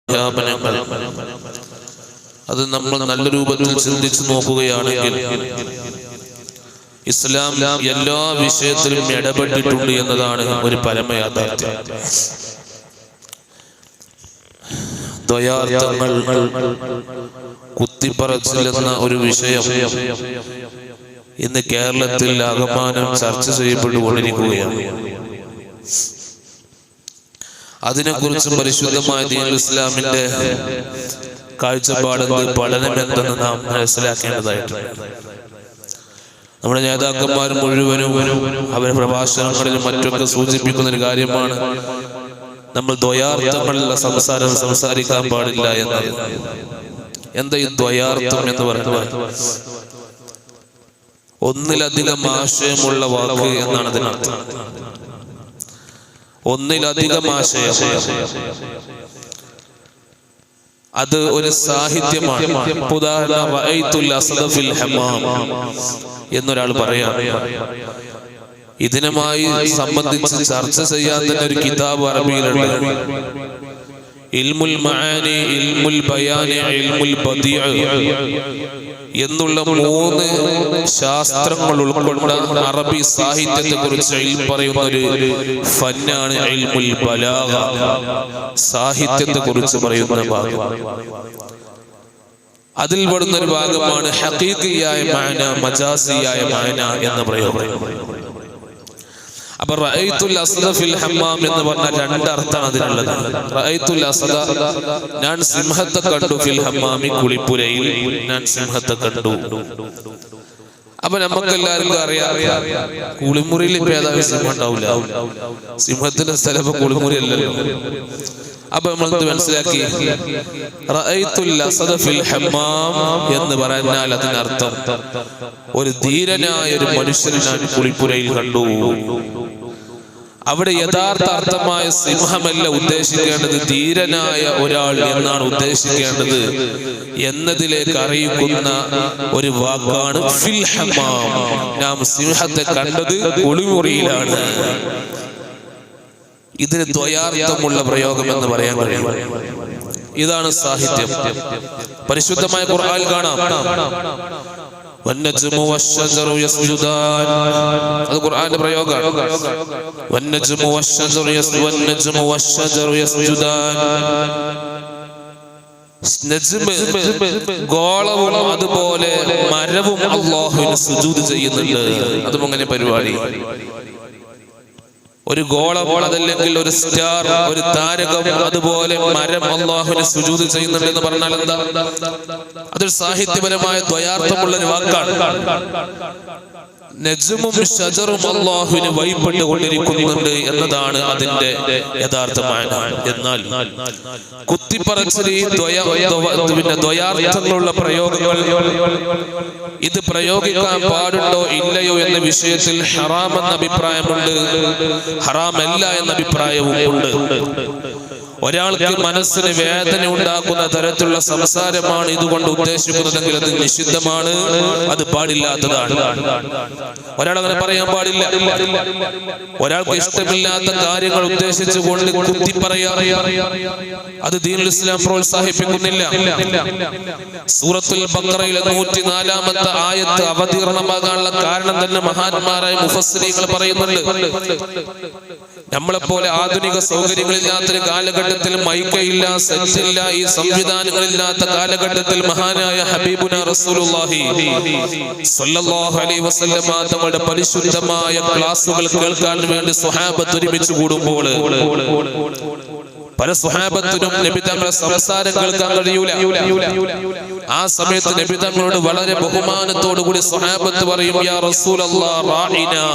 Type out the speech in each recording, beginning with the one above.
അധ്യാപനങ്ങൾ അത് നമ്മൾ നല്ല രൂപത്തിൽ ചിന്തിച്ചു നോക്കുകയാണെങ്കിൽ ഇസ്ലാം എല്ലാ വിഷയത്തിലും ഇടപെട്ടിട്ടുണ്ട് എന്നതാണ് ഒരു പരമയാഥാർത്ഥ്യം. ദ്വയാർത്ഥങ്ങൾ, കുത്തിപ്പറച്ചിൽ എന്ന ഒരു വിഷയം ഇന്ന് കേരളത്തിൽ ആകമാനം ചർച്ച ചെയ്യപ്പെട്ടുകൊണ്ടിരിക്കുകയാണ്. അതിനെക്കുറിച്ച് പരിശുദ്ധമായ ദീനുൽ ഇസ്ലാമിന്റെ കാഴ്ചപ്പാടെന്ന് പഠനമെന്തെന്ന് നാം മനസ്സിലാക്കേണ്ടതായിട്ടുണ്ട്. നമ്മുടെ നേതാക്കന്മാർ മുഴുവനും അവരുടെ പ്രഭാഷണങ്ങളിലും മറ്റൊക്കെ സൂചിപ്പിക്കുന്ന ഒരു കാര്യമാണ് നമ്മൾ ദ്വയാർത്ഥങ്ങളുള്ള സംസാരിക്കാൻ പാടില്ല എന്നത്. എന്താ ഈ ദ്വയാർത്ഥം എന്ന് പറയുന്നത്? ഒന്നിലധികം ആശയമുള്ള വാക്ക് എന്നാണ് അതിനർത്ഥം. ഒന്നിലധികം ആശയം, അത് ഒരു സാഹിത്യമാണ്. എന്നൊരാൾ പറയാം. ഇതിനുമായി സംബന്ധിച്ച് ചർച്ച ചെയ്യാൻ തന്നെ ഒരു കിതാബ് അറബിയിലുണ്ട്. ഇൽമുൽ മആനി, ഇൽമുൽ ബയാനി, ഇൽമുൽ ബദീഅ എന്നുള്ള 3 ശാസ്ത്രങ്ങൾ ഉൾക്കൊണ്ട അറബി സാഹിത്യത്തെ കുറിച്ച് പറയുന്ന ഒരു ഫന്നാണ് ഇൽമുൽ ബലാഗ. സാഹിത്യത്തെ കുറിച്ച് പറയുന്ന ഭാഗം, അതിൽ പെടുന്ന ഒരു ഭാഗമാണ് ഹഖീഖിയായ മഅന, മജാസിയായ മഅന എന്ന പ്രയോഗം. അപ്പൊ റഅയ്തുൽ അസ്ദ ഫിൽ ഹമ്മാം എന്ന് പറഞ്ഞ 2 അർത്ഥമാണ് അതിനുള്ളത്. റഅയ്തുൽ അസ്ദ, ഞാൻ സിംഹത്തെ കണ്ടു, ഫിൽ ഹമ്മാമി, കുളിപ്പുരയിൽ ഞാൻ സിംഹത്തെ കണ്ടു. അപ്പൊ നമുക്ക് എല്ലാവർക്കും അറിയാം, കുളിമുറിയിൽ ഇപ്പൊ ഏതായാലും സിംഹം ഉണ്ടാവില്ല. സിംഹത്തിന്റെ സ്ഥലം കുളിമുറി അല്ലല്ലോ. അപ്പൊ നമ്മൾ മനസ്സിലാക്കി, റഅയ്തുൽ അസ്ദ ഫിൽ ഹമ്മാം എന്ന് പറഞ്ഞാൽ അതിനർത്ഥം ഒരു ധീരനായ ഒരു മനുഷ്യനെ ഞാൻ കുളിപ്പുരയിൽ കണ്ടു. അവിടെ യഥാർത്ഥ അർത്ഥമായ സിംഹമല്ല ഉദ്ദേശിക്കേണ്ടത്, ധീരനായ ഒരാൾ എന്നാണ് ഉദ്ദേശിക്കേണ്ടത് എന്നതിലേക്ക് അറിയിക്കുന്ന ഒരു വാക്കാണ് ഫിൽ ഹമ്മാം. നാം സിംഹത്തെ കണ്ടത് കുളിമുറിയിലാണ്. ഇതിന് ദ്വയാർത്ഥമുള്ള പ്രയോഗം എന്ന് പറയാൻ കഴിയും. ഇതാണ് സാഹിത്യം. പരിശുദ്ധമായ ഖുർആനിൽ കാണാം, വന്നജ്മു വശ്ശജറു യസ്ജുദാൻ. അത് ഖുർആന്റെ പ്രയോഗമാണ്. വന്നജ്മു വശ്ശജറു യസ്ജുദാൻ. ഗോളവും അതുപോലെ മരവും അല്ലാഹുവിന് സുജൂദ് ചെയ്യുന്നുണ്ട്. അതും അങ്ങനെ പരിപാടി. ഒരു ഗോളം, അതല്ലെങ്കിൽ ഒരു സ്റ്റാർ, ഒരു താരകം, അതുപോലെ മരം അല്ലാഹുവിന് സുജൂദ് ചെയ്യുന്നുണ്ട് എന്ന് പറഞ്ഞാൽ എന്താ? അതൊരു സാഹിത്യപരമായ ദ്വയാർത്ഥമുള്ള ഒരു വാക്കാണ്. നജ്മും ഷജറും അല്ലാഹുവിന് വഴിപ്പെട്ടുകൊണ്ടിരിക്കുന്നുണ്ട് എന്നതാണ് അതിന്റെ യഥാർത്ഥമായ. എന്നാൽ കുത്തിപ്പറച്ചിൽ, ദ്വയാർത്ഥങ്ങളുള്ള പ്രയോഗങ്ങൾ, ഇത് പ്രയോഗിക്കാൻ പാടുണ്ടോ ഇല്ലയോ എന്ന വിഷയത്തിൽ ഹറാം എന്ന അഭിപ്രായമുണ്ട്, ഹറാമല്ല എന്ന അഭിപ്രായവും ഉണ്ട്. ഒരാൾക്ക് മനസ്സിന് വേദന ഉണ്ടാക്കുന്ന തരത്തിലുള്ള സംസാരമാണ് ഇതുകൊണ്ട് ഉദ്ദേശിക്കുന്നതെങ്കിൽ അത് നിഷിദ്ധമാണ്, അത് പാടില്ലാത്തതാണ്. ഒരാളങ്ങനെ പറയാൻ പാടില്ല. ഒരാൾക്ക് ഇഷ്ടമില്ലാത്ത കാര്യങ്ങൾ ഉദ്ദേശിച്ചുകൊണ്ട് കുത്തി പറയാ, അത് ദീനുൽ ഇസ്ലാം പ്രോത്സാഹിപ്പിക്കുന്നില്ല. സൂറത്തുൽ ബഖറയിലെ 104-ാമത്തെ ആയത്ത് അവതീർണമാകാനുള്ള കാരണം തന്നെ മഹാന്മാരായ മുഫസ്സിരീങ്ങൾ പറയുന്നുണ്ട്. നമ്മളെപ്പോലെ ആധുനിക സൗകര്യങ്ങളില്ലാത്തൊരു കാലഘട്ടത്തിൽ, മൈക്കയില്ല, സെറ്റില്ല, ഈ സംവിധാനങ്ങളില്ലാത്ത കാലഘട്ടത്തിൽ മഹാനായ ഹബീബുനാ റസൂലുള്ളാഹി സ്വല്ലല്ലാഹു അലൈഹി വസല്ലമ തങ്ങളുടെ പരിശുദ്ധമായ ക്ലാസുകൾ കേൾക്കാൻ വേണ്ടി സ്വഹാബത്ത് ഒരുമിച്ച് കൂടുമ്പോൾ പല സ്വഹാബത്തിനും നബി തങ്ങളുടെ സംസാരം കേൾക്കാൻ കഴിയൂല. ആ സമയത്ത് നബി തങ്ങളോട് വളരെ ബഹുമാനത്തോടു കൂടി സ്വഹാബത്ത് പറയും, യാ റസൂലല്ലാഹ് റാഇനാ,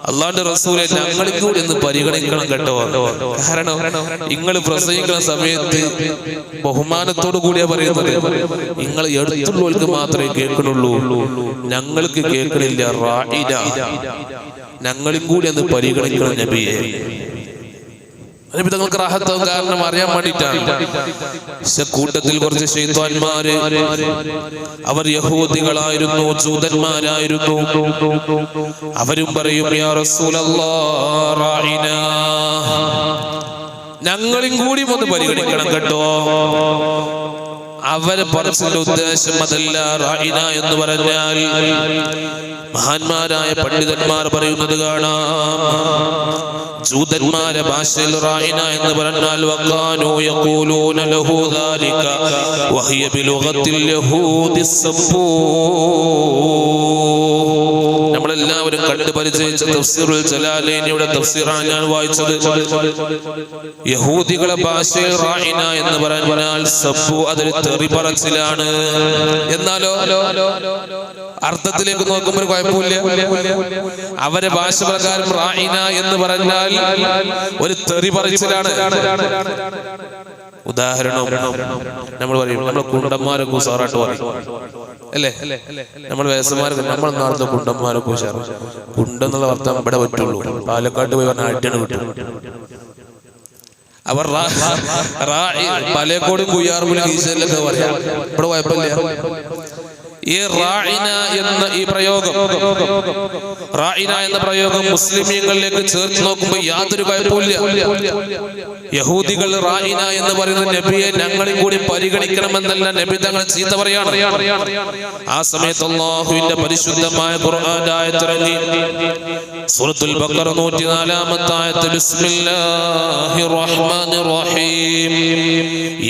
അള്ളാന്റെ റസൂലെ ഞങ്ങൾക്ക് കൂടി ഒന്ന് പരിഗണിക്കണം കേട്ടോ. കാരണം നിങ്ങൾ പ്രസംഗിക്കുന്ന സമയത്ത് ബഹുമാനത്തോടു കൂടിയാ പറയുന്നത്. നിങ്ങൾ എടുത്തുള്ളവർക്ക് മാത്രമേ കേൾക്കണുള്ളൂ, ഞങ്ങൾക്ക് കേൾക്കണില്ല. റാഇന, ഞങ്ങളും കൂടി ഒന്ന് പരിഗണിക്കണം നബിയെ. നബി തങ്ങൾക്ക് റാഹത്താവും കാരണം അറിയാൻ വേണ്ടിയിട്ടാണ്. കൂട്ടത്തിൽ കുറച്ച് ശൈത്താന്മാര്, അവർ യഹൂദികളായിരുന്നു, ജൂതന്മാരായിരുന്നു. അവരും പറയും, യാ റസൂലല്ലാഹ് റാഇനാ, ഞങ്ങളും കൂടി ഒന്ന് പരിഗണിക്കണം കേട്ടോ. അവരെ പറച്ചിന്റെ ഉദ്ദേശം അതല്ല. റായിന എന്ന് പറഞ്ഞാൽ മഹാന്മാരായ പണ്ഡിതന്മാർ പറയുന്നത് കാണാം, ജൂതന്മാരെ ഭാഷയിൽ റായിന എന്ന് പറഞ്ഞാൽ വഖാനൂ യഖൂലൂന ലഹു ദാലിക വഹിയ ബിലുഗത്തിൽ യഹൂദി സബ്ബൂ. നമ്മളെല്ലാവരും കണ്ടു പരിചയിച്ച തഫ്സീറുൽ ജലാലൈനിയുടെ തഫ്സീറാണ് ഞാൻ വായിച്ചത്. യഹൂദികളുടെ ഭാഷയിൽ റായിന എന്ന് പറഞ്ഞാൽ സബ്ബു അതൊരു തെറി പറച്ചിലാണ്. എന്നാലോ അർത്ഥത്തിലേക്ക് നോക്കുമ്പോൾ കുഴപ്പമില്ല. അവരെ ഭാഷ പ്രകാരം റായിന എന്ന് പറഞ്ഞാൽ ഒരു തെറി പറച്ചിലാണ്. ഉദാഹരണം നമ്മൾ പറയും, നമ്മളെ കുണ്ടന്മാരൊക്കെ ഉസാറായിട്ട് പറയും അല്ലേ? നമ്മൾ വയസ്സന്മാരൊക്കെ നമ്മൾ നാളത്തെ കുണ്ടന്മാരൊക്കെ ഉഷാറ്. കുണ്ടെന്നുള്ള അർത്ഥം ഇവിടെ പറ്റുള്ളൂ. പാലക്കാട്ട് പോയി പറഞ്ഞാൽ അടിയാണ് കിട്ടും. അവർ പാലക്കോടും കുയ്യാറും ഈശ്വരിലൊക്കെ പറയാം. ഇവിടെ കുഴപ്പമില്ല. ഈ റായിന എന്ന ഈ പ്രയോഗം, റായിന എന്ന പ്രയോഗം മുസ്ലിമീങ്ങളിലേക്ക് ചേർത്ത് നോക്കുമ്പോൾ യാതൊരു കുഴപ്പമില്ല. യഹൂദികൾ റായിന എന്ന് പറയുന്ന നബിയെ ഞങ്ങളും കൂടി പരിഗണിക്കണമെന്നല്ല നബി തങ്ങൾ ചീത്ത പറയാണ്. ആ സമയത്ത് അല്ലാഹുവിന്റെ പരിശുദ്ധമായ ഖുർആൻ ആയത്തിറങ്ങി. സൂറത്തുൽ ബഖറ 104-ാമത്തെ ആയത്ത്, ബിസ്മില്ലാഹിർ റഹ്മാനിർ റഹീം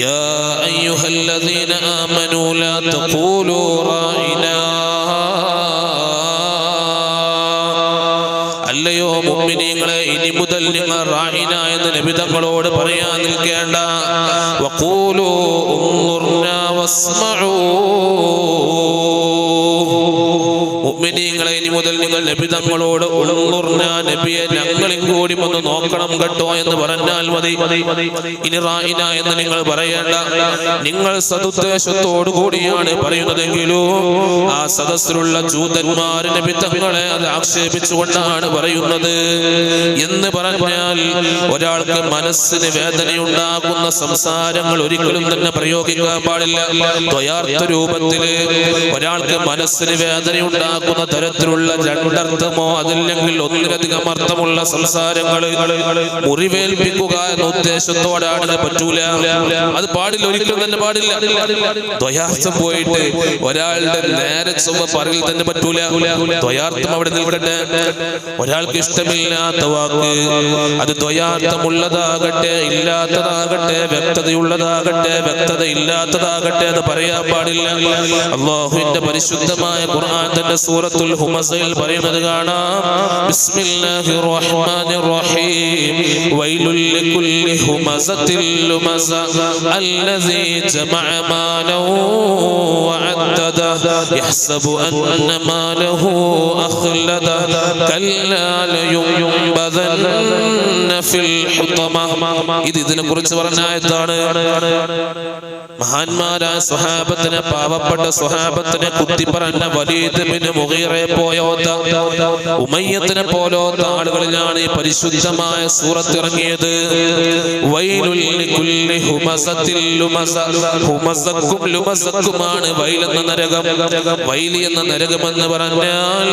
യാ അയ്യുഹല്ലദീന ആമനൂ ലാ തഖൂലൂ റായിനാ. അല്ലയോ മുഅ്മിനീങ്ങളെ, ഇനി മുതൽ നിങ്ങൾ റായിന എന്ന് നബി തങ്ങളോട് പറയാൻ നിൽക്കേണ്ട. വഖൂലൂ ഉൻദുർനാ വസ്മഊ. മുഅ്മിനീങ്ങളെ, ഇനി മുതൽ നിങ്ങൾ നബി തങ്ങളോട് ഉൻദുർനാ, നബിയെ ഞങ്ങളും കൂടി ഒന്ന് നോക്കണം കേട്ടോ എന്ന് പറഞ്ഞാൽ മതി. ഇനി റായിന എന്ന് നിങ്ങൾ പറയേണ്ട. നിങ്ങൾ സദുദ്ദേശത്തോടു കൂടിയാണ് പറയുന്നതെങ്കിലും ആ സദസ്സിലുള്ള ജൂതന്മാർ നബി തങ്ങളെ അത് ആക്ഷേപിച്ചുകൊണ്ടാണ് പറയുന്നത് എന്ന് പറഞ്ഞാൽ ഒരാൾക്ക് മനസ്സിന് വേദനയുണ്ടാകുന്ന സംസാരങ്ങൾ ഒരിക്കലും തന്നെ പ്രയോഗിക്കാൻ പാടില്ല. ദ്വയാർത്ഥ രൂപത്തില് ഒരാൾക്ക് മനസ്സിന് വേദനയുണ്ടാകുന്ന തരത്തിലുള്ള രണ്ടർത്ഥമോ അതല്ലെങ്കിൽ ഒന്നിലധികം അർത്ഥമുള്ള സംസാരങ്ങൾ മുറിവേൽപ്പിക്കുക എന്ന ഉദ്ദേശത്തോടാണ് പറ്റൂല. അത് പാടില്ല, ഒരിക്കലും തന്നെ പാടില്ല. ദ്വയാർത്ഥം പോയിട്ട് ഒരാളുടെ നേരെ ചൊവ്വ പറയിൽ തന്നെ പറ്റൂല. ദ്വയാർത്ഥം അവിടെ നിൽക്കട്ടെ. ഒരാൾക്ക് ഇഷ്ടമില്ലാത്ത വാക്ക് അത് ദ്വയാർത്ഥമുള്ളതാകട്ടെ ഇല്ലാത്തതാകട്ടെ, വ്യക്തതയുള്ളതാകട്ടെ വ്യക്തത ഇല്ലാത്തതാകട്ടെ, അത് പറയാൻ പാടില്ല. അല്ലാഹുവിന്റെ പരിശുദ്ധമായ ഖുർആൻ തന്നെ സൂറത്തുൽ ഹുമസയിൽ പറയുന്നത് കാണാം. ബിസ്മില്ലാഹിർ റഹ്മാനിർ റഹീം വൈലുൽ ലികുല്ലി ഹുമസത്തിൽ ലുമസ അല്ലസീ ജമഅ മാലഹു വഅദ്ദദ യഹ്സബു അന്ന മാലഹു അഖ്ലദ കല്ലാ ലയുംബദന്ന ഫിൽ ഹുതമ. ഇതിനെ കുറിച്ച് പറഞ്ഞ ആയത്താണ്. മഹാന്മാരായ സ്വഹാബത്തിനെ, പാവപ്പെട്ട സ്വഹാബത്തിനെ കുത്തി പറഞ്ഞ വലീദ് ഇബ്നു മുഗീറയെ പോലോത്ത, ഉമയ്യത്തിനെ പോലോത്ത ആളുകളിലാണ് ഈ പരിശുദ്ധമായ സൂറത്ത് ഇറങ്ങിയത്. വൈലുൽ ലികുല്ലി ഹുമസത്തിൽ ലുമസ. ഹുമസക്കും ലുമസക്കുമാണ് വൈൽ എന്ന നരകം. വൈലി എന്ന നരകം എന്ന് പറഞ്ഞാൽ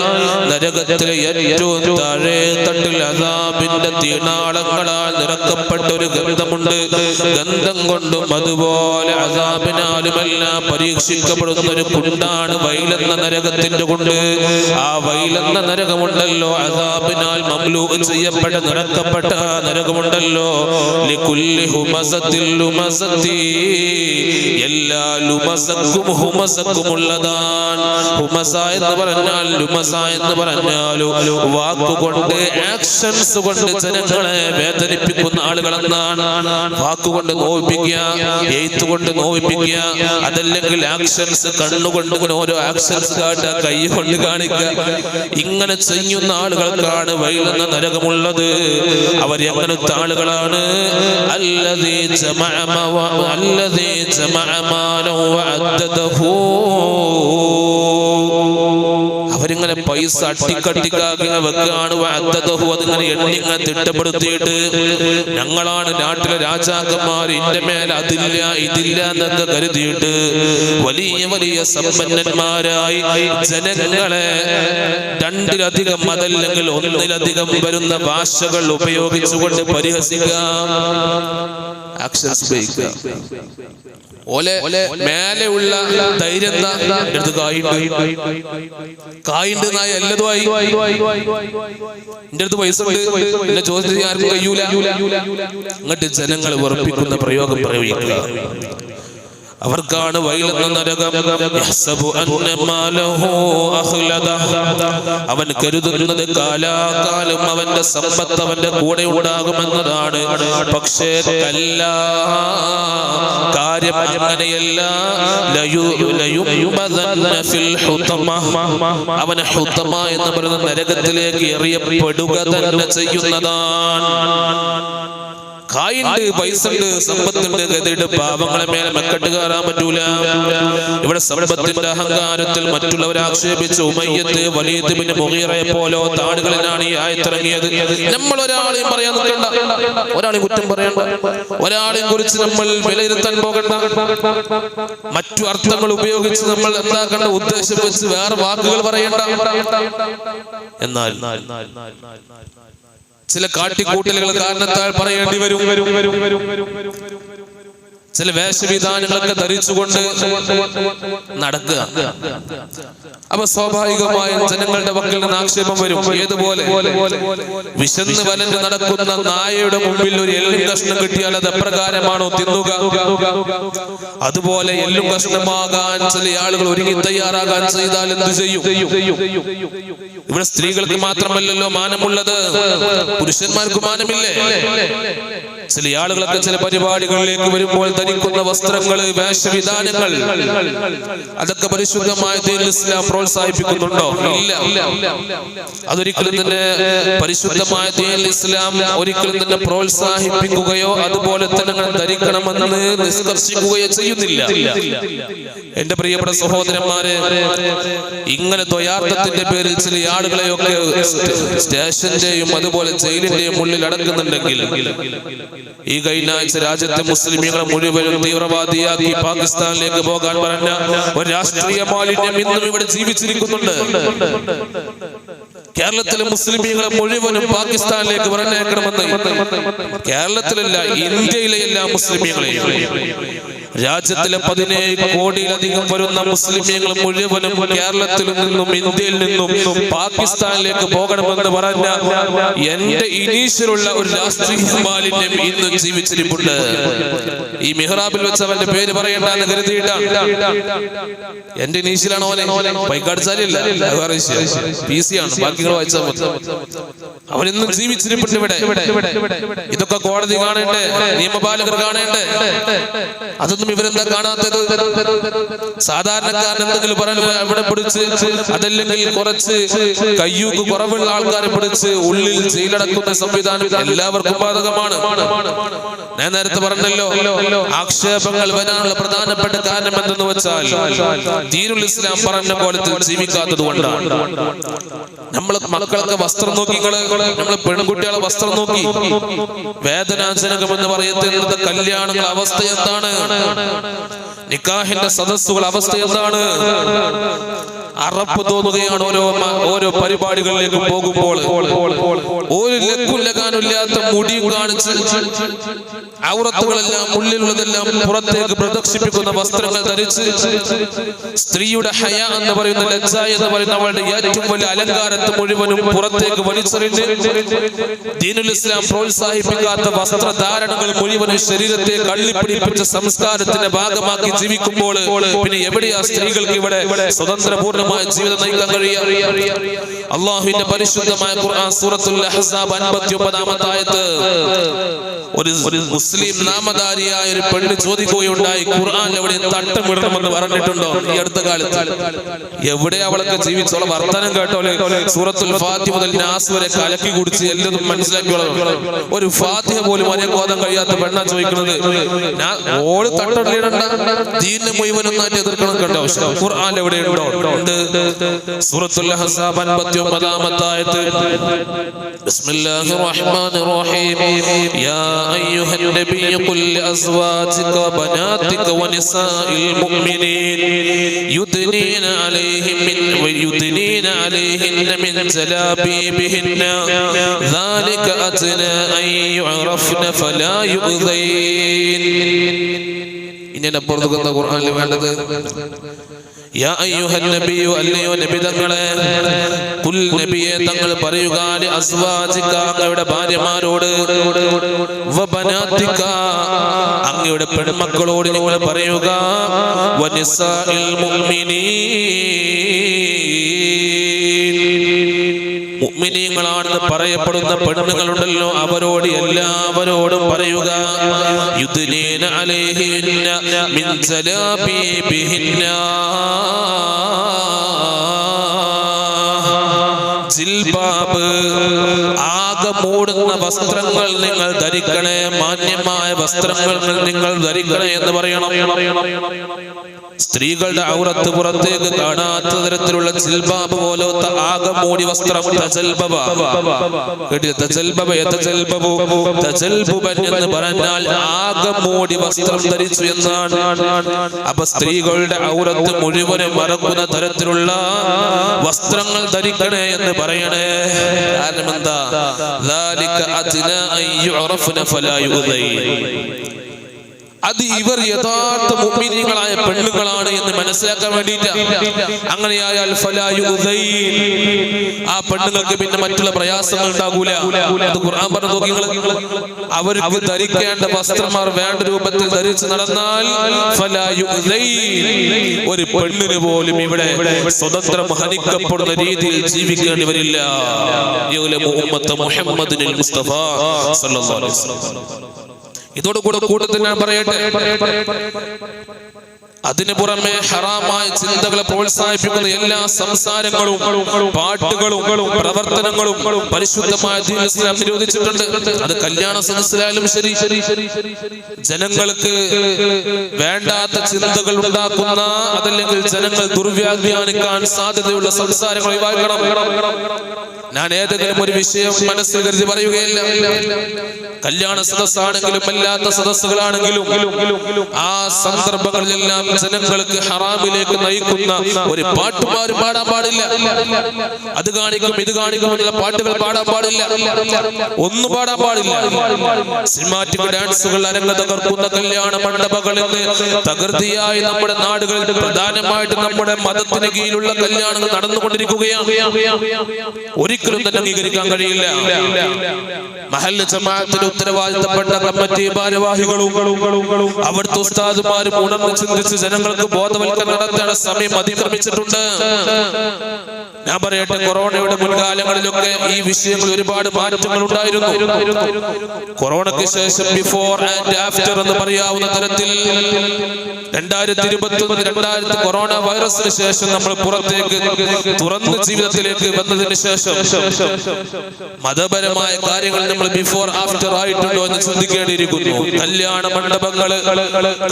നരകത്തിലെ ഏറ്റവും താഴെ തട്ടിൽ അദാബിന്റെ തീനാളങ്ങളാൽ നിറക്കപ്പെട്ട ഒരു ഗന്ധമുണ്ട്. ഗന്ധം കൊണ്ടും അതുപോലെ അദാബിനാലുമെല്ലാം പരീക്ഷിക്കപ്പെടുന്ന ഒരു കുണ്ടാണ് വൈലെന്ന നരകത്തിന്റെ കുണ്ട്. ആ വൈലെന്ന നരകമുണ്ടല്ലോ, അദാബിനാൽ മംലൂ ചെയ്യപ്പെട്ട നിറക്കപ്പെട്ട നരകമുണ്ടല്ലോ. ലികുല്ലി ഹുമസത്തിൽ ലുമസത്തി, എല്ലാ ലുമസക്കും ഹുമസക്കും ഉള്ളതാണ്. ഹുമസ എന്ന് പറഞ്ഞാൽ ലുമസ എന്ന് പറഞ്ഞാലും വാക്കുകൊണ്ട്, ആക്ഷൻസ് കൊണ്ട് ജനങ്ങളെ വേദനിപ്പിക്കുന്ന ആളുകളെന്നാണ്. വാക്കുകൊണ്ട് നോവിപ്പിക്കുക, എഴുത്തുകൊണ്ട് നോവിപ്പിക്കുക, അതല്ലെങ്കിൽ ആക്ഷൻസ് കണ്ണുകൊണ്ട് ഓരോ ആക്ഷൻസ് കാട്ടുക, കൈ കൊണ്ട് കാണിക്കുക. ഇങ്ങനെ ചെയ്യുന്ന ആളുകൾക്കാണ് വൈലെന്ന നരകമുള്ളത്. അവർ എങ്ങനത്തെ ആളുകളാണ്? അല്ലദീ ജമഅ മാലഹു വഅദ്ദദഹു. അതിങ്ങനെ പൈസ അട്ടിക്കട്ടിക്കാക്കി വെക്കുകയാണ്. അതിങ്ങനെ എണ്ണിങ്ങനെ തിട്ടപ്പെടുത്തിയിട്ട് ഞങ്ങളാണ് നാട്ടിലെ രാജാക്കന്മാർ, ഇന്റെ മേലെ അതില്ല ഇതില്ല എന്നൊക്കെ കരുതിയിട്ട് വലിയ വലിയ സമ്പന്നന്മാരായി ജനങ്ങളെ രണ്ടിലധികം അതല്ലെങ്കിൽ ഒന്നിലധികം വരുന്ന ഭാഷകൾ ഉപയോഗിച്ചുകൊണ്ട് പരിഹസിക്കാം, ആക്ഷൻസ് ഉപയോഗിക്കാം. മേലെയുള്ള ധൈര്യം കായിണ്ട് നായ എല്ലതുമായി എന്റെ അടുത്ത് പൈസ ഉണ്ട് എന്നെ ചോദിച്ചു ആർക്കും കഴിയൂല. എന്നിട്ട് ജനങ്ങൾ വെറുപ്പിക്കുന്ന പ്രയോഗം പ്രയോഗിക്കുക. അവർക്കാണ് വൈലെന്ന നരകം. അവൻ കരുതുന്നത് കാലാകാലം അവന്റെ സമ്പത്ത് അവന്റെ കൂടെ ഉണ്ടാകുമെന്നതാണ്. പക്ഷേ കാര്യം അങ്ങനെയല്ല. അവന് ഹുതമ എന്ന് പറയുന്ന നരകത്തിലേക്ക് എറിയപ്പെടുക തന്നെ ചെയ്യുന്നതാണ്. കായുണ്ട്, പൈസണ്ട്, സമ്പത്തുണ്ട്, ഗതിയുടെ പാവങ്ങളെ മേലെ മെക്കെട്ട് കയറാൻ പറ്റൂല. ഇവിടെ സമ്പത്തിന്റെ അഹങ്കാരത്തിൽ മറ്റുള്ളവരെ ആക്ഷേപിച്ച് ഉമയ്യത്ത് വലീദ് ബിൻ മുഗീറയെ പോലോ താടുകളിലാണ് ഈ ആയത്തിറങ്ങിയത്. നമ്മൾ ഒരാളെയും പറയാൻ നിൽക്കണ്ട, ഒരാളെയും കുറ്റം പറയണ്ട, ഒരാളെയും കുറിച്ച് നമ്മൾ വിലയിരുത്താൻ പോകണ്ട. മറ്റു അർത്ഥങ്ങൾ ഉപയോഗിച്ച് നമ്മൾ എന്താക്കേണ്ട ഉദ്ദേശം വെച്ച് വേറെ വാക്കുകൾ പറയണ്ട. എന്നാൽ ചില കാട്ടിക്കൂട്ടലുകൾ കാരണത്താൽ പറയേണ്ടി വരും. ചില വേഷവിധാനങ്ങളൊക്കെ ധരിച്ചുകൊണ്ട് നടക്കുക. അപ്പൊ സ്വാഭാവികമായും ജനങ്ങളുടെ പക്കൽ നിന്ന് ആക്ഷേപം വരും. ഏതുപോലെ വിശന്ന് വലഞ്ഞ് നടക്കുന്ന നായയുടെ മുമ്പിൽ ഒരു എല്ലും കഷ്ണം കിട്ടിയാൽ അത് എപ്രകാരമാണോ തിന്നുക, അതുപോലെ എല്ലും കഷ്ണമാകാൻ ചില ആളുകൾ ഒരുങ്ങി തയ്യാറാകാൻ ചെയ്താൽ എന്ത് ചെയ്യും? ഇവിടെ സ്ത്രീകൾക്ക് മാത്രമല്ലല്ലോ മാനമുള്ളത്, പുരുഷന്മാർക്ക് മാനമില്ലേ? ചില ആളുകളൊക്കെ ചില പരിപാടികളിലേക്ക് വരുമ്പോൾ ധരിക്കുന്ന വസ്ത്രങ്ങൾ, വേഷവിധാനങ്ങൾ, അതൊക്കെ പരിശുദ്ധമായ ദീനുൽ ഇസ്ലാം പ്രോത്സാഹിപ്പിക്കുന്നുണ്ടോ? ഇല്ല. അതൊരിക്കലും തന്നെ പരിശുദ്ധമായ ദീനുൽ ഇസ്ലാം ഒരിക്കലും തന്നെ പ്രോത്സാഹിപ്പിക്കുകയോ അതുപോലെ തന്നെ ധരിക്കണമെന്ന് നിഷ്കർഷിക്കുകയോ ചെയ്യുന്നില്ല. എന്റെ പ്രിയപ്പെട്ട സഹോദരന്മാരെ, ഇങ്ങനെ ദ്വയാർത്ഥത്തിന്റെ പേരിൽ ചില ആളുകളെയൊക്കെ സ്റ്റേഷന്റെയും അതുപോലെ ജയിലിന്റെയും ഉള്ളിൽ അടക്കുന്നുണ്ടെങ്കിൽ, ഈ കഴിഞ്ഞ ആഴ്ച രാജ്യത്തെ മുസ്ലിമുകളെ മുഴുവനും തീവ്രവാദിയാക്കി പാകിസ്ഥാനിലേക്ക് പോകാൻ പറഞ്ഞ ഒരു രാഷ്ട്രീയ മാലിന്യം ഇന്നും ഇവിടെ ജീവിച്ചിരിക്കുന്നുണ്ട്. കേരളത്തിലെ മുസ്ലിമുകളെ മുഴുവനും പാകിസ്ഥാനിലേക്ക് പറഞ്ഞേക്കണമെന്ന് കേരളത്തിലല്ല, ഇന്ത്യയിലെ എല്ലാ മുസ്ലിമുകളെയും, രാജ്യത്തിലെ 17 കോടിയിലധികം വരുന്ന മുസ്ലിമുകൾ മുഴുവനും കേരളത്തിൽ നിന്നും ഇന്ത്യയിൽ നിന്നും പാകിസ്ഥാനിലേക്ക് പോകണമെന്ന് പറഞ്ഞ എന്റെ ഇനീഷ്യലുള്ള ഒരു രാഷ്ട്രീയ മാലിന്യം ഇന്നും ജീവിച്ചിരിപ്പുണ്ട്. ഈ മിഹ്റാബിൽ വെച്ച് അവന്റെ പേര് പറയണ്ടെന്ന് കരുതിയിട്ടാണ്. എന്റെ ഇനീഷ്യലാണോ പൈക്കാടിച്ചാലില്ല, PC ആണ്, ബാക്കികൾ വായിച്ചാൽ മതി. അവരിന്നും ജീവിച്ചിരിപ്പുണ്ട് ഇവിടെ. ഇതൊക്കെ കോടതി കാണേണ്ടേ, നിയമപാലകർ കാണേണ്ടേ? അതൊന്നും ഇവരെന്താ കാണാത്തത്? സാധാരണക്കാരൻ എന്തെങ്കിലും പറഞ്ഞു ഇവിടെ പിടിച്ച്, അതല്ലെങ്കിൽ കുറച്ച് കയ്യൂക്ക് കുറവുള്ള ആൾക്കാരെ പിടിച്ച് ഉള്ളിൽ ജയിലടക്കുന്ന സംവിധാനം എല്ലാവർക്കും ബാധകമാണ്. ഞാൻ നേരത്തെ പറഞ്ഞല്ലോ, ആക്ഷേപങ്ങൾ വരാനുള്ള പ്രധാനപ്പെട്ട കാരണം എന്തെന്ന് വെച്ചാൽ ദീനുൽ ഇസ്ലാം പറഞ്ഞ പോലെ ജീവിക്കാത്തത് കൊണ്ടാണ്. നമ്മൾ മക്കളൊക്കെ വസ്ത്രം നോക്കി, നമ്മള് പെൺകുട്ടികളെ വസ്ത്രം നോക്കി വേദനാജനകമെന്ന് പറയുന്നത് കല്യാണങ്ങളുടെ അവസ്ഥ എന്താണ്? നിക്കാഹിന്റെ സദസ്സുകൾ അവസ്ഥ എന്താണ്? അറപ്പ് തോന്നുകയാണ് ഓരോ പരിപാടികളിലേക്ക് പോകുമ്പോൾ. ഒരു ലക്കുലകാനില്ലാത്ത മുടിയും കാണിച്ച് ഔറത്തുകളെല്ലാം ഉള്ളിലുള്ളതെല്ലാം പുറത്തേക്ക് പ്രദർശിപ്പിക്കുന്ന വസ്ത്രങ്ങൾ ധരിച്ച് സ്ത്രീയുടെ ഹയ എന്ന് പറയുന്ന, ലജ്ജ എന്ന് പറയുന്ന അവളുടെ ഏറ്റവും വലിയ അലങ്കാരത്തെ മുഴുവനും പുറത്തേക്ക് വലിച്ചെറിഞ്ഞ് ദീനുൽ ഇസ്ലാം പ്രോത്സാഹിപ്പിക്കാത്ത വസ്ത്രധാരണങ്ങൾ മുഴുവനും ശരീരത്തെ കള്ളിപ്പിടിപ്പിച്ച സംസ്കാരത്തിന്റെ ഭാഗമാക്കി ജീവിക്കുമ്പോൾ പിന്നെ എവിടെയാ സ്ത്രീകൾക്ക് ഇവിടെ സ്വതന്ത്രപൂർണ്ണമായ ജീവിതം നയിക്കാൻ കഴിയുക? അല്ലാഹുവിന്റെ പരിശുദ്ധമായ ഖുർആൻ സൂറത്തുൽ അഹ്സാബ് 59-ാമത്തെ ആയത്ത്, ഒരു മുസ്ലിം നാമധാരിയായ ഒരു പെണ്ണ് ചോദിക്കുകയുണ്ടായി, ഖുർആൻ എവിടെ തട്ടമിടണമെന്ന് പറഞ്ഞിട്ടുണ്ടോ? ഈ അടുത്ത കാലത്ത് എവിടെ അവളൊക്കെ ജീവിച്ചോളെ വർത്തനം കേട്ടോലെ സൂറത്തുൽ ഫാത്തിഹ മുതൽ നാസ് വരെ കലക്കി കുടിച്ച് എല്ലാം മനസ്സിലാക്കിയോളാം. ഒരു ഫാത്തിഹ പോലും അറിയാൻ കഴിയാത്ത പെണ്ണാ ചോദിക്കുന്നത്. ഓള് തട്ടമിടണ്ട, ദീനിനെ മുഴുവനും എതിർക്കണം കേട്ടോ. ഖുർആൻ എവിടെ ഉണ്ടോ? എന്ത് ഉണ്ട്. സൂറത്തുൽ അഹ്സാബ് 59-ാമത്തെ ആയത്ത്. ബിസ്മില്ലാഹിർ റഹ്മാനിർ റഹീം. യാ അയ്യുഹൻ നബിയ്യു ഖുൽ ലിഅസ്വാജിക വബനാതിക വനിസാഇൽ മുഅ്മിനീൻ യുദ്നീന അലൈഹിന്ന മിൻ ജലാബീബിഹിന്ന ذلك أدنى أن يعرفن فلا يؤذين. ഇങ്ങനെ പുറത്തുകൊണ്ട ഖുർആനിൽ വേണ്ടത് യാ അയ്യുഹൻ നബിയു അല്ലയോ നബി തങ്ങളെ ഖുൽ നബിയെ തങ്ങൾ പറയുക ലി അസ്വാജിക അങ്ങയുടെ ഭാര്യമാരോട് വബനാതിക അങ്ങയുടെ പെൺമക്കളോട് നിങ്ങൾ പറയുക വനിസാഇൽ മുഅ്മിനീൻ മുഅ്മിനീങ്ങളാണെന്ന് പറയപ്പെടുന്ന പെണ്ണുങ്ങളുണ്ടല്ലോ അവരോട് എല്ലാവരോടും പറയുക യുദ്നീന അലൈഹിന്ന മിൻ ജലാബീബിഹിന്ന ജിൽബാബ് ആകെ മൂടുന്ന വസ്ത്രങ്ങൾ നിങ്ങൾ ധരിക്കണേ, മാന്യമായ വസ്ത്രങ്ങൾ നിങ്ങൾ ധരിക്കണേ എന്ന് പറയണം. സ്ത്രീകളുടെ ഔറത്ത് പുറത്തേക്ക് കാണാത്ത തരത്തിലുള്ള ജിൽബാബ് പോലത്തെ ആകെ മൂടി വസ്ത്രം എന്ന് പറഞ്ഞാൽ ആകെ മൂടി വസ്ത്രം ധരിച്ചു എന്നാണ്. അപ്പൊ സ്ത്രീകളുടെ ഔറത്ത് മുഴുവനും മറക്കുന്ന തരത്തിലുള്ള വസ്ത്രങ്ങൾ ധരിക്കണേ എന്ന് പറയണേ. കാരണം എന്താ? അത് ഇവർ യഥാർത്ഥ മുഅ്മിനീങ്ങളായ പെണ്ണുങ്ങളാണ് എന്ന് മനസ്സിലാക്കാൻ വേണ്ടിയിട്ടാണ്. അങ്ങനെയായാൽ ഫലാ യുദൈൻ, ആ പെണ്ണുങ്ങൾക്ക് പിന്നെ മറ്റുള്ള പ്രയാസങ്ങൾ ഉണ്ടാകൂല. അത് ഖുർആൻ പറഞ്ഞു നോക്കി. അവർക്ക് ധരിക്കേണ്ട വസ്ത്രമാർ വേണ്ട രൂപത്തിൽ ധരിച്ചു നടന്നാൽ ഫലാ യുദൈൻ, ഒരു പെണ്ണിന് പോലും ഇവിടെ സ്വതന്ത്രം ഹനിക്കപ്പെടുന്ന രീതിയിൽ ജീവിക്കേണ്ടി വരില്ല. ഉമ്മത്ത് മുഹമ്മദിനിൽ മുസ്തഫ സല്ലല്ലാഹു അലൈഹി വസല്ലം. ഇതോടുകൂടെ കൂട്ടത്തിൽ ഞാൻ പറയട്ടെ, അതിനു പുറമെ ഹറാമായ ചിന്തകളെ പ്രോത്സാഹിപ്പിക്കുന്ന എല്ലാ സംസാരങ്ങളും പാട്ടുകളും പ്രവർത്തനങ്ങളും പരിശുദ്ധമായ ദീനുൽ ഇസ്ലാം നിരോധിച്ചിട്ടുണ്ട്. അത് കല്യാണ സദസ്സിലായാലും ശരി, ജനങ്ങൾക്ക് വേണ്ടാത്ത ചിന്തകൾ ഉണ്ടാക്കുന്ന അതല്ലെങ്കിൽ ജനങ്ങൾ ദുർവ്യാഖ്യാനിക്കാൻ സാധ്യതയുള്ള സംസാരങ്ങൾ ഒഴിവാക്കണം. ഞാൻ ഏതെങ്കിലും ഒരു വിഷയം മനസ്സിൽ കരുതി പറയുകയില്ല. കല്യാണ സദസ്സാണെങ്കിലും അല്ലാത്ത സദസ്സുകളാണെങ്കിലും ആ സന്ദർഭങ്ങളിലെല്ലാം ജനങ്ങൾക്ക് ഹറാമിലേക്ക് നയിക്കുന്ന ഒരു പാട്ടുമാരും പാടാൻ പാടില്ല. അത് കാണിക്കും ഇത് കാണിക്കും എന്നുള്ള പാട്ടുകൾ പാടാൻ പാടില്ല. ഒന്നും പാടാൻ പാടില്ല. സിനിമാറ്റിക് ഡാൻസുകൾ അരങ്ങ് തകർക്കുന്ന കല്യാണ മണ്ഡപങ്ങളിൽ തകൃതിയായി നമ്മുടെ നാടുകളിൽ പ്രധാനമായിട്ട് നമ്മുടെ മതത്തിന് കീഴിലുള്ള കല്യാണങ്ങൾ നടന്നുകൊണ്ടിരിക്കുകയാണ്. ഒരിക്കലും തന്നെ അംഗീകരിക്കാൻ കഴിയില്ല. മഹല്ല് ജമാഅത്തിന് ഉത്തരവാദിത്തപ്പെട്ട കമ്മിറ്റി ഭാരവാഹികളും അവിടുത്തെ ഉസ്താദുമാരും ഉണർന്ന് ചിന്തിച്ച് ജനങ്ങൾക്ക് ബോധവൽക്കരണം നടത്തേണ്ട സമയം അതിക്രമിച്ചിട്ടുണ്ട്. ഞാൻ പറയട്ടെ, കൊറോണയുടെ മുൻകാലങ്ങളിലൊക്കെ ഈ വിഷയങ്ങൾ ഒരുപാട് മാറ്റങ്ങൾ ഉണ്ടായിരുന്നു. കൊറോണയ്ക്ക് ശേഷം ബിഫോർ ആൻഡ് ആഫ്റ്റർ എന്ന് പറയാവുന്ന തരത്തിൽ 2021 കൊറോണ വൈറസിന് ശേഷം നമ്മൾ പുറത്തേക്ക് തുറന്ന ജീവിതത്തിലേക്ക് വന്നതിന് ശേഷം മതപരമായ കാര്യങ്ങൾ നമ്മൾ ബിഫോർ ആഫ്റ്റർ ആയിട്ടുണ്ടോ എന്ന് ചിന്തിക്കേണ്ടിയിരിക്കുന്നു. കല്യാണ മണ്ഡപങ്ങള്,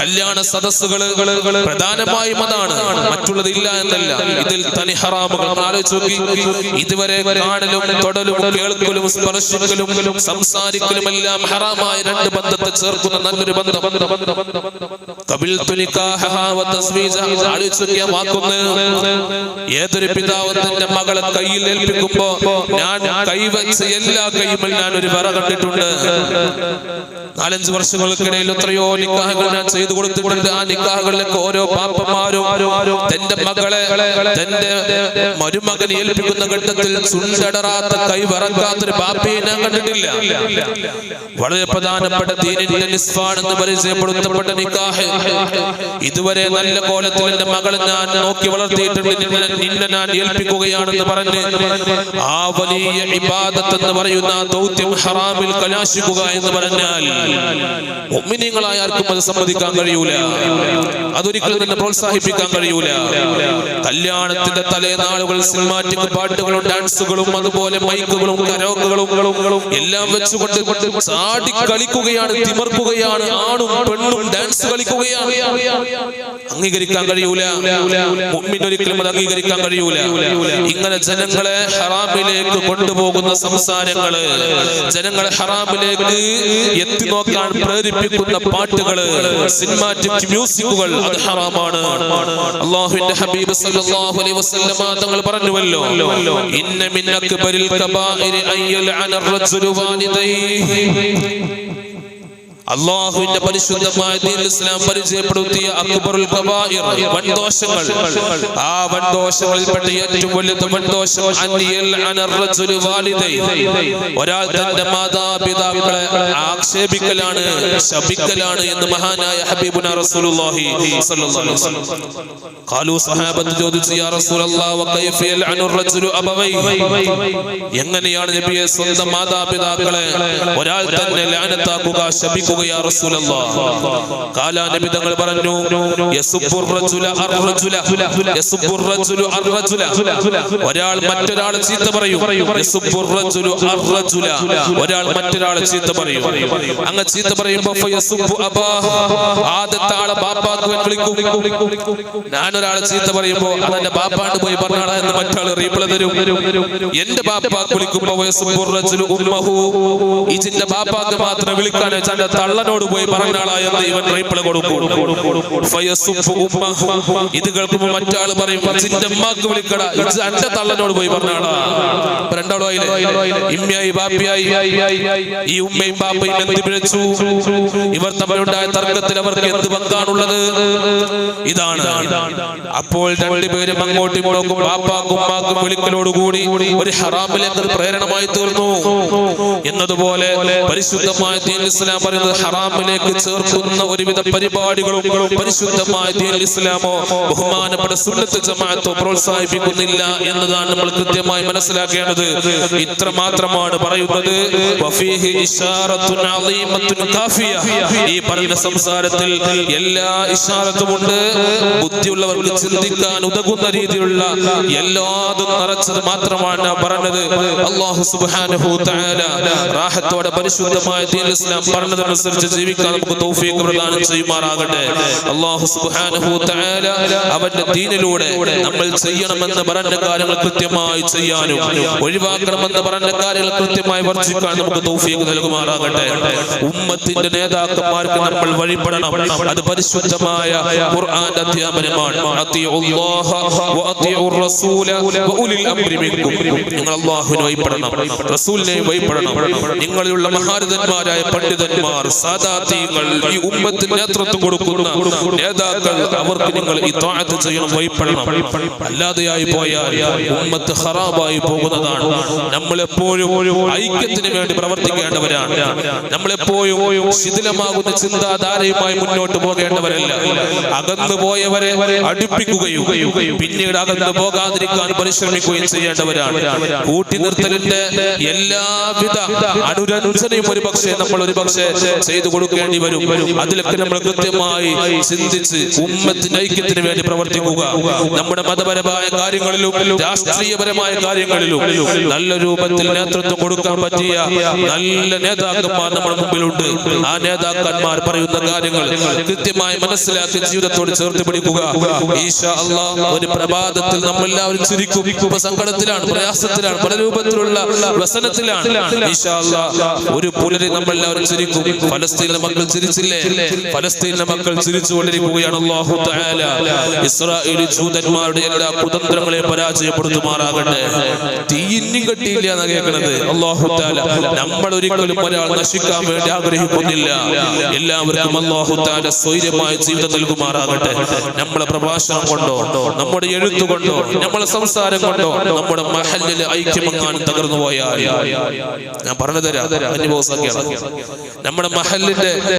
കല്യാണ സദസ്സുകള് പ്രധാനമായും അതാണ്, മറ്റുള്ളത് ഇല്ല എന്നല്ല. ഇതിൽ തനി ഹറാമുകൾ ആലോചിച്ച് നോക്കി. ഇതുവരെ കാണലും തൊടലും കേൾക്കലും സ്പർശിക്കലും സംസാരിക്കലും എല്ലാം ഹറാമായ രണ്ട് ബന്ധത്തെ ചേർക്കുന്ന നല്ലൊരു ബന്ധം. ഏതൊരു പിതാവ് തന്റെ മകളെ കയ്യിൽ ഏൽപ്പിക്കുമ്പോ ഞാൻ കൈവച്ച് എല്ലാ കൈയുമിൽ ഞാൻ ഒരു വര കണ്ടിട്ടുണ്ട്. 4-5 വർഷങ്ങൾക്കിടയിൽ എത്രയോ നിക്കാഹുകൾ ഞാൻ ചെയ്തു കൊടുത്തിട്ടുണ്ട്. ആ നിക്കാഹുകളിലൊക്കെ ഓരോ പാപ്പന്മാരും തന്റെ മകളെ തന്റെ മരുമകനെ ഏൽപ്പിക്കുന്ന ഘട്ടത്തിൽ ചുണ്ടടറാത്ത കൈ വറക്കാത്തൊരു പാപ്പയെ ഞാൻ കണ്ടിട്ടില്ല. വളരെ പ്രധാനപ്പെട്ട ദീനിന്റെ നിസ്വാണെന്ന് പരിചയപ്പെടുത്തപ്പെട്ട നിക്കാഹ്. ഇതുവരെ നല്ല കോലത്തിൽ എന്റെ മകളെ ഞാൻ നോക്കി വളർത്തിയിട്ടുണ്ട്, നിന്നെ ഞാൻ ഏൽപ്പിക്കുകയാണെന്ന് പറഞ്ഞ് ആ വലിയ ഇബാദത്ത് എന്ന് പറയുന്ന ദൗത്യം ഹറാമിൽ കലാശിക്കുക എന്ന് പറഞ്ഞാൽ മുഅ്മിനീങ്ങളായ ആർക്കും അത് സമ്മതിക്കാൻ കഴിയൂല. അതൊരിക്കലും തന്നെ പ്രോത്സാഹിപ്പിക്കാൻ കഴിയൂല. കല്യാണത്തിന്റെ തലേനാളുകൾ സിനിമാറ്റിക് പാട്ടുകളും ഡാൻസുകളും അതുപോലെ മൈക്കുകളും കരോക്കുകളും എല്ലാം വെച്ചുകൊണ്ട് ചാടി കളിക്കുകയാണ്, തിമർക്കുകയാണ്. ആണും പെണ്ണും ഡാൻസ് കളിക്കുകയാണ്. അംഗീകരിക്കാൻ കഴിയൂല. മുഅ്മിൻ ഒരിക്കലും അത് അംഗീകരിക്കാൻ കഴിയൂല. ഇങ്ങനെ ജനങ്ങളെ ഹറാമിലേക്ക് കൊണ്ടുപോകുന്ന സംസാരങ്ങള്, ജനങ്ങളെ ഹറാമിലേക്ക് എത്തി നോക്കാൻ പ്രേരിപ്പിക്കുന്ന പാട്ടുകള്, സിനിമാറ്റിക് മ്യൂസിക്കുകൾ, അത് ഹറാമാണ്. അല്ലാഹുവിന്റെ ഹബീബ് സല്ലല്ലാഹു അലൈഹി വസല്ലം തങ്ങൾ പറഞ്ഞുവല്ലോ, ഇന്ന മിൻ അക്ബരിൽ കബാഇരി അയ്യൽഅന അർ-റജുലു വാലിദൈഹി. അല്ലാഹുവിന്റെ പരിശുദ്ധമായ ദീനുൽ ഇസ്ലാം പരിചയപ്പെടുത്തിയ അക്ബറുൽ കബായിർ, വൻദോഷങ്ങൾ. ആ വൻദോഷങ്ങളിൽപ്പെട്ട ഏറ്റവും വലിയ വൻദോഷം അൻയൽഅന റജുലു വാലിദൈഹി, ഒരാൾ തന്റെ മാതാപിതാക്കളെ ആക്ഷേപിക്കലാണ്, ശപിക്കലാണ് എന്ന് മഹാനായ ഹബീബുനാ റസൂലുള്ളാഹി സ്വല്ലല്ലാഹു അലൈഹി വസല്ലം. ഖാലു സഹാബത്ത് ചോദിച്ചു, യാ റസൂലല്ലാഹ് വകൈഫ യൽഅനു റജുലു അബവൈഹി, എങ്ങനെയാണ് നബിയെ സ്വന്തം മാതാപിതാക്കളെ ഒരാൾ തന്നെ ലഅനത്താക്കുക, ശപിക്കുക യാ റസൂലല്ലാഹ്? ഖാല, നബി തങ്ങൾ പറഞ്ഞു, യസുബ്ബുർ റജുല അർ-റജുല, യസുബ്ബുർ റജുലു അർ-റജുല, ഒരാൾ മറ്റൊരാളെ ചീത്ത പറയും. യസുബ്ബുർ റജുലു അർ-റജുല, ഒരാൾ മറ്റൊരാളെ ചീത്ത പറയും. അങ്ങ് ചീത്ത പറയുമ്പോൾ ഫയസുബ്ബു അബാഹു, ആദ്യത്തെ ആളെ ബാപ്പാക്ക് വിളിക്കും. ഞാൻ ഒരാളെ ചീത്ത പറയുമ്പോൾ അതെന്റെ ബാപ്പാണ്ട് പോയി പറഞ്ഞാളാ എന്ന് മറ്റാൾ റീപ്ലൈ തരും. എന്റെ ബാപ്പാക്ക് വിളിക്കുമ്പോൾ വയസുബ്ബുർ റജുലു ഉമ്മഹു, ഇതിന്റെ ബാപ്പാക്ക് മാത്രം വിളിക്കാൻ വെച്ചാൽ തള്ളനോട് പോയി പറഞ്ഞാളാ എന്ന് ഇവൻ റീപ്ലൈ കൊടുക്കും. ഫയസുബ്ബു ഉമ്മഹു, ഇത് കേൾക്കുമ്പോൾ മറ്റാൾ പറയും, ഇതിന്റെ അമ്മക്ക് വിളിക്കടാ, ഇത് എന്റെ തള്ളനോട് പോയി പറഞ്ഞാളാ. രണ്ടാളോ ഇമ്മയായി ബാപ്പിയായി. ഈ ഉമ്മയും ബാപ്പയും എന്ത് പിഴച്ചു? ഇവർ തമ്മിലുണ്ടായ തർക്കത്തിൽ അവർക്ക് എന്ത് പങ്കാണുള്ളത്? ഇതാണ്. അപ്പോൾ രണ്ടുപേരും അങ്ങോട്ടും ഇങ്ങോട്ടും ബാപ്പാക്കും ഉമ്മാക്കും വിളിക്കലോടുകൂടി ഒരു ഹറാമിലേക്ക് പ്രേരണമായി തീർന്നു. എന്നതുപോലെ പരിശുദ്ധമായ ദീനുൽ ഇസ്ലാം പറയുന്നത്, ഹറാമിലേക്ക് ചേർക്കുന്ന ഒരുവിധ പരിപാടികളും പരിശുദ്ധമായ ദീനുൽ ഇസ്ലാമോ ബഹുമാനപ്പെട്ട സുന്നത്ത് ജമാഅത്തോ പ്രോത്സാഹിപ്പിക്കുന്നില്ല എന്നതാണ് നമ്മൾ കൃത്യമായി മനസ്സിലാക്കേണ്ടത്. ഇത്ര മാത്രമാണ് പറയുന്നത്. വഫീഹി ഇശാറത്തുൻ അളീമത്തുൻ കാഫിയ, ഈ പറഞ്ഞ സംസാരത്തിൽ എല്ലാ ഇശാറത്തുമുണ്ട്. ബുദ്ധിയുള്ളവർക്ക് ചിന്തിക്കാൻ ഉതകുന്ന രീതിയിലുള്ള എല്ലാതും നിറച്ചത് മാത്രമാണ് പറഞ്ഞത്. അല്ലാഹു സുബ്ഹാനഹു തആല റാഹത്തോടെ പരിശുദ്ധമായ ദീനുൽ ഇസ്ലാം പറഞ്ഞതനുസരിച്ച് ജീവിക്കാൻ നമുക്ക് തൗഫീഖ് പ്രദാനം ചെയ്യുമാറാകട്ടെ. അല്ലാഹു സുബ്ഹാനഹു തആല അവന്റെ ദീനിലൂടെ നമ്മൾ ചെയ്യണമെന്ന് പറഞ്ഞ കാര്യങ്ങൾ കൃത്യമായി ചെയ്യാനും ഒഴിവാക്കണമെന്ന് പറഞ്ഞ കാര്യങ്ങൾ കൃത്യമായി വർജിക്കാൻ നമുക്ക് തൗഫീഖ് നൽകുമാറാകട്ടെ. ഉമ്മത്തിന്റെ നേതാക്കന്മാർക്ക് നമ്മൾ വഴിപ്പെടണം. അത് പരിശുദ്ധമായ ഖുർആന്റെ അധ്യാപനമാണ്. അത്തിഉല്ലാഹ വ അത്തിഉർ റസൂല വ ഉലിൽ അംരി മിൻകും. നിങ്ങൾ അല്ലാഹുവിനെ വഴിപ്പെടണം, റസൂലിനെ വഴിപ്പെടണം. നിങ്ങളിലുള്ള മഹാരഥന്മാരായ പണ്ഡിതന്മാർ, സാദാതീങ്ങൾ, ഈ ഉമ്മത്തിന് നേതൃത്വം കൊടുക്കുന്ന നേതാക്കൾ, അവർക്ക് നിങ്ങൾ ഇത്വാഅത്ത് ചെയ്യണം, വഴിപ്പെടണം. അല്ലാതെയായി പോയാൽ ഉമ്മത്ത് ഖറാബായി പോകുന്നതാണ്. നമ്മളെപ്പോഴും ഐക്യത്തിന് വേണ്ടി പ്രവർത്തിക്കേണ്ടവരാണ്. നമ്മളെപ്പോഴും ശിഥിലമാകുന്ന ചിന്താധാരയുമായി മുന്നോട്ട് പോകേണ്ടവരല്ല. അകന്നു പോയവരെ അടുപ്പിക്കുകയും പിന്നീട് അകന്നു പോകാതിരിക്കാൻ പരിശ്രമിക്കുകയും ചെയ്യേണ്ടവരാണ്. കൂട്ടി നിർത്തലിന്റെ എല്ലാവിധ അനുരഞ്ജനയും നമ്മൾ ഒരു പക്ഷേ ചെയ്തു കൊടുക്കേണ്ടി വരും. അതിലൊക്കെ നമ്മൾ കൃത്യമായി ചിന്തിച്ച് ഉമ്മത്തിന്റെ ഐക്യത്തിന് വേണ്ടി പ്രവർത്തിക്കുക. നമ്മുടെ മതപരമായ കാര്യങ്ങളിലും രാഷ്ട്രീയപരമായ കാര്യങ്ങളിലും നല്ല രൂപത്തിൽ നേതൃത്വം കൊടുക്കാൻ പറ്റിയ നല്ല നേതാക്കന്മാർ നമ്മുടെ മുമ്പിലുണ്ട്. ആ നേതാക്കന്മാർ പറയുന്ന കാര്യങ്ങൾ കൃത്യമായി മനസ്സിലാക്കി ജീവിതത്തോട് ചേർത്ത് പിടിക്കുക. ഈശാ അല്ലാഹ് ഒരു പ്രഭാതത്തിൽ നമ്മളെല്ലാവരും ചിരിക്കും. സങ്കടത്തിലാണ്, പ്രയാസത്തിലാണ്, പല രൂപത്തിലുള്ള വ്യസനത്തിലാണ്. ഈശാ അല്ലാഹ് ഒരു പുലരി നമ്മളെല്ലാവരും ചിരിക്കും. ഫലസ്തീനിലെ മക്കൾ ചിരിച്ചില്ലേ? ഫലസ്തീനിലെ മക്കൾ ചിരിച്ചുകൊണ്ടിരിക്കുകയാണ്. അല്ലാഹു തആല ഇസ്രായേലി ജൂതന്മാരുടെ എല്ലാ കുതന്ത്രങ്ങളെയും പരാജയപ്പെടുത്തുമാറാകട്ടെ. തീയിന്നും കെട്ടിയില്ല എന്ന് കേൾക്കുന്നത്. അല്ലാഹു തആല നമ്മൾ ഒരിക്കലും ഒരാൾ നശിക്കാൻ വേണ്ടി ആഗ്രഹിക്കുന്നില്ല. എല്ലാവർക്കും അല്ലാഹു തആല സ്വൈര്യമായ ജീവിതം നൽകുമാറാകട്ടെ. നമ്മളെ പ്രഭാഷണം കൊണ്ടോ, നമ്മുടെ എഴുത്തുകൊണ്ടോ, നമ്മളെ സംസാരം കൊണ്ടോ നമ്മുടെ മഹല്ലിലെ ഐക്യമെങ്ങാനും തകർന്നു പോയാൽ, ഞാൻ പറഞ്ഞു തരാം അനുഭവ സംഖ്യ, നമ്മുടെ മഹല്ലിന്റെ